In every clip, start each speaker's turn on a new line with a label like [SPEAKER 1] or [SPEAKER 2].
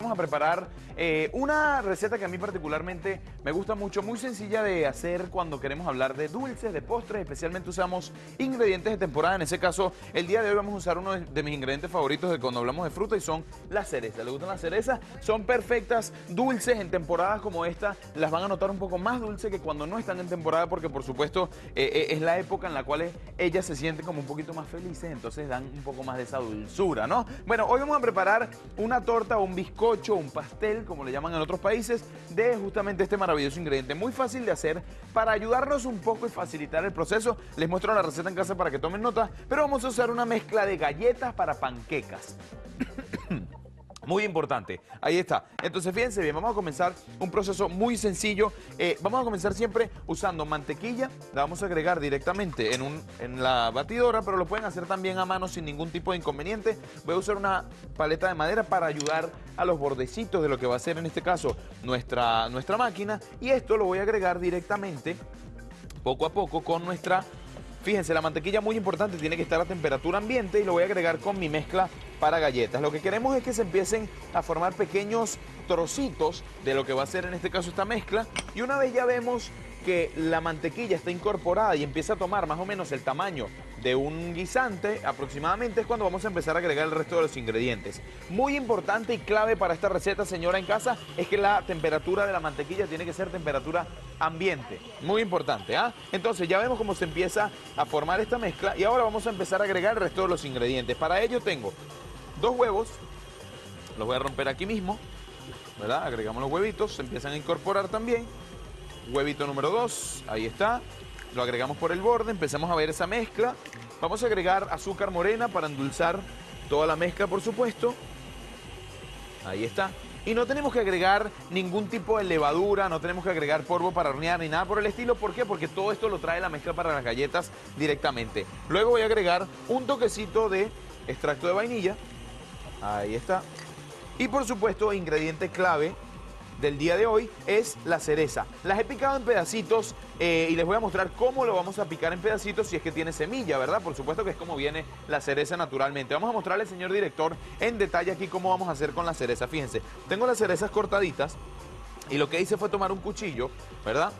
[SPEAKER 1] Vamos a preparar una receta que a mí particularmente me gusta mucho, muy sencilla de hacer cuando queremos hablar de dulces, de postres. Especialmente usamos ingredientes de temporada. En ese caso, el día de hoy vamos a usar uno de mis ingredientes favoritos de cuando hablamos de fruta, y son las cerezas. ¿Les gustan las cerezas? Son perfectas, dulces en temporadas como esta. Las van a notar un poco más dulces que cuando no están en temporada, porque por supuesto es la época en la cual ellas se sienten como un poquito más felices, entonces dan un poco más de esa dulzura, ¿no? Bueno, hoy vamos a preparar una torta o un bizcocho, un pastel, como le llaman en otros países, de justamente este maravilloso ingrediente. Muy fácil de hacer. Para ayudarnos un poco y facilitar el proceso, les muestro la receta en casa para que tomen nota, pero vamos a usar una mezcla de galletas para panquecas. Muy importante, ahí está. Entonces fíjense bien, vamos a comenzar un proceso muy sencillo. Vamos a comenzar siempre usando mantequilla. La vamos a agregar directamente en la batidora, pero lo pueden hacer también a mano sin ningún tipo de inconveniente. Voy a usar una paleta de madera para ayudar a los bordecitos de lo que va a ser en este caso nuestra máquina. Y esto lo voy a agregar directamente, poco a poco, con nuestra... Fíjense, la mantequilla, muy importante, tiene que estar a temperatura ambiente, y lo voy a agregar con mi mezcla para galletas. Lo que queremos es que se empiecen a formar pequeños trocitos de lo que va a ser en este caso esta mezcla, y una vez ya vemos que la mantequilla está incorporada y empieza a tomar más o menos el tamaño de un guisante aproximadamente, es cuando vamos a empezar a agregar el resto de los ingredientes. Muy importante y clave para esta receta, señora en casa, es que la temperatura de la mantequilla tiene que ser temperatura ambiente. Muy importante, ¿ah? Entonces ya vemos cómo se empieza a formar esta mezcla, y ahora vamos a empezar a agregar el resto de los ingredientes. Para ello tengo 2 huevos, los voy a romper aquí mismo, ¿verdad? Agregamos los huevitos, se empiezan a incorporar también. Huevito número 2, ahí está. Lo agregamos por el borde, empezamos a ver esa mezcla. Vamos a agregar azúcar morena para endulzar toda la mezcla, por supuesto. Ahí está. Y no tenemos que agregar ningún tipo de levadura, no tenemos que agregar polvo para hornear ni nada por el estilo. ¿Por qué? Porque todo esto lo trae la mezcla para las galletas directamente. Luego voy a agregar un toquecito de extracto de vainilla. Ahí está. Y por supuesto, ingrediente clave del día de hoy es la cereza. Las he picado en pedacitos y les voy a mostrar cómo lo vamos a picar en pedacitos si es que tiene semilla, ¿verdad? Por supuesto que es como viene la cereza naturalmente. Vamos a mostrarle, señor director, en detalle aquí cómo vamos a hacer con la cereza. Fíjense, tengo las cerezas cortaditas y lo que hice fue tomar un cuchillo, ¿verdad?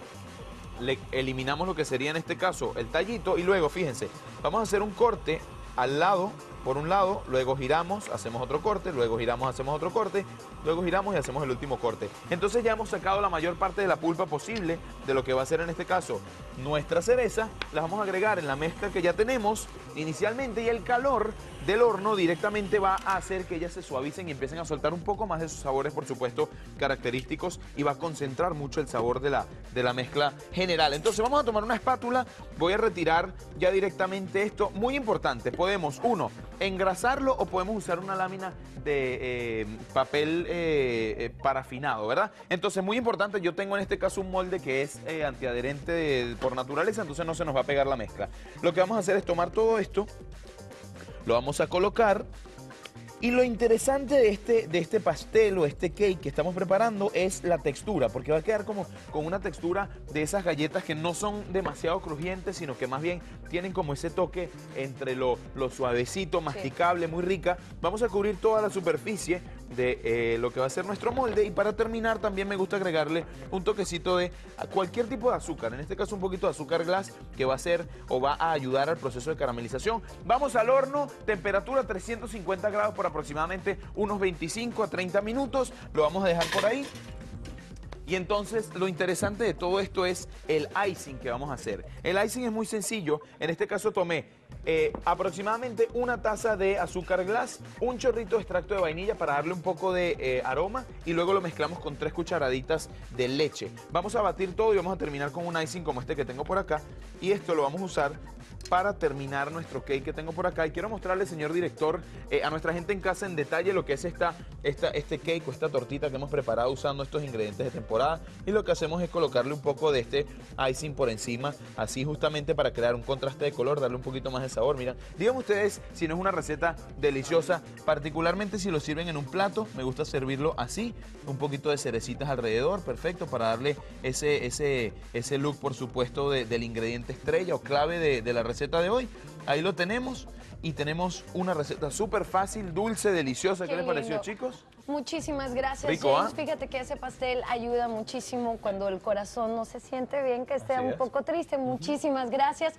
[SPEAKER 1] Le eliminamos lo que sería en este caso el tallito, y luego, fíjense, vamos a hacer un corte al lado, por un lado, luego giramos, hacemos otro corte, luego giramos, hacemos otro corte, luego giramos y hacemos el último corte. Entonces ya hemos sacado la mayor parte de la pulpa posible de lo que va a ser en este caso nuestra cereza. Las vamos a agregar en la mezcla que ya tenemos inicialmente, y el calor del horno directamente va a hacer que ellas se suavicen y empiecen a soltar un poco más de sus sabores, por supuesto, característicos, y va a concentrar mucho el sabor de la mezcla general. Entonces vamos a tomar una espátula, voy a retirar ya directamente esto. Muy importante, podemos, uno, engrasarlo, o podemos usar una lámina de papel parafinado, ¿verdad? Entonces, muy importante, yo tengo en este caso un molde que es antiadherente por naturaleza, entonces no se nos va a pegar la mezcla. Lo que vamos a hacer es tomar todo esto, lo vamos a colocar. Y lo interesante de este pastel o este cake que estamos preparando es la textura, porque va a quedar como con una textura de esas galletas que no son demasiado crujientes, sino que más bien tienen como ese toque entre lo suavecito, masticable, muy rica. Vamos a cubrir toda la superficie de lo que va a ser nuestro molde, y para terminar también me gusta agregarle un toquecito de cualquier tipo de azúcar, en este caso un poquito de azúcar glass, que va a ser o va a ayudar al proceso de caramelización. Vamos al horno, temperatura 350 grados por aproximadamente unos 25 a 30 minutos, lo vamos a dejar por ahí. Y entonces lo interesante de todo esto es el icing que vamos a hacer. El icing es muy sencillo. En este caso tomé aproximadamente una taza de azúcar glass, un chorrito de extracto de vainilla para darle un poco de aroma, y luego lo mezclamos con 3 cucharaditas de leche. Vamos a batir todo y vamos a terminar con un icing como este que tengo por acá, y esto lo vamos a usar para terminar nuestro cake que tengo por acá. Y quiero mostrarle, señor director, a nuestra gente en casa en detalle lo que es este cake o esta tortita que hemos preparado usando estos ingredientes de temporada. Y lo que hacemos es colocarle un poco de este icing por encima, así justamente para crear un contraste de color, darle un poquito más de sabor. Mira, díganme ustedes si no es una receta deliciosa, particularmente si lo sirven en un plato. Me gusta servirlo así, un poquito de cerecitas alrededor, perfecto, para darle ese look, por supuesto, del ingrediente estrella o clave de la receta de hoy. Ahí lo tenemos, y tenemos una receta súper fácil, dulce, deliciosa. ¿Qué les pareció, chicos?
[SPEAKER 2] Muchísimas gracias,
[SPEAKER 1] Rico,
[SPEAKER 2] James.
[SPEAKER 1] ¿ah?
[SPEAKER 2] Fíjate que ese pastel ayuda muchísimo cuando el corazón no se siente bien, que esté
[SPEAKER 1] Así
[SPEAKER 2] un
[SPEAKER 1] es.
[SPEAKER 2] poco triste. Muchísimas gracias.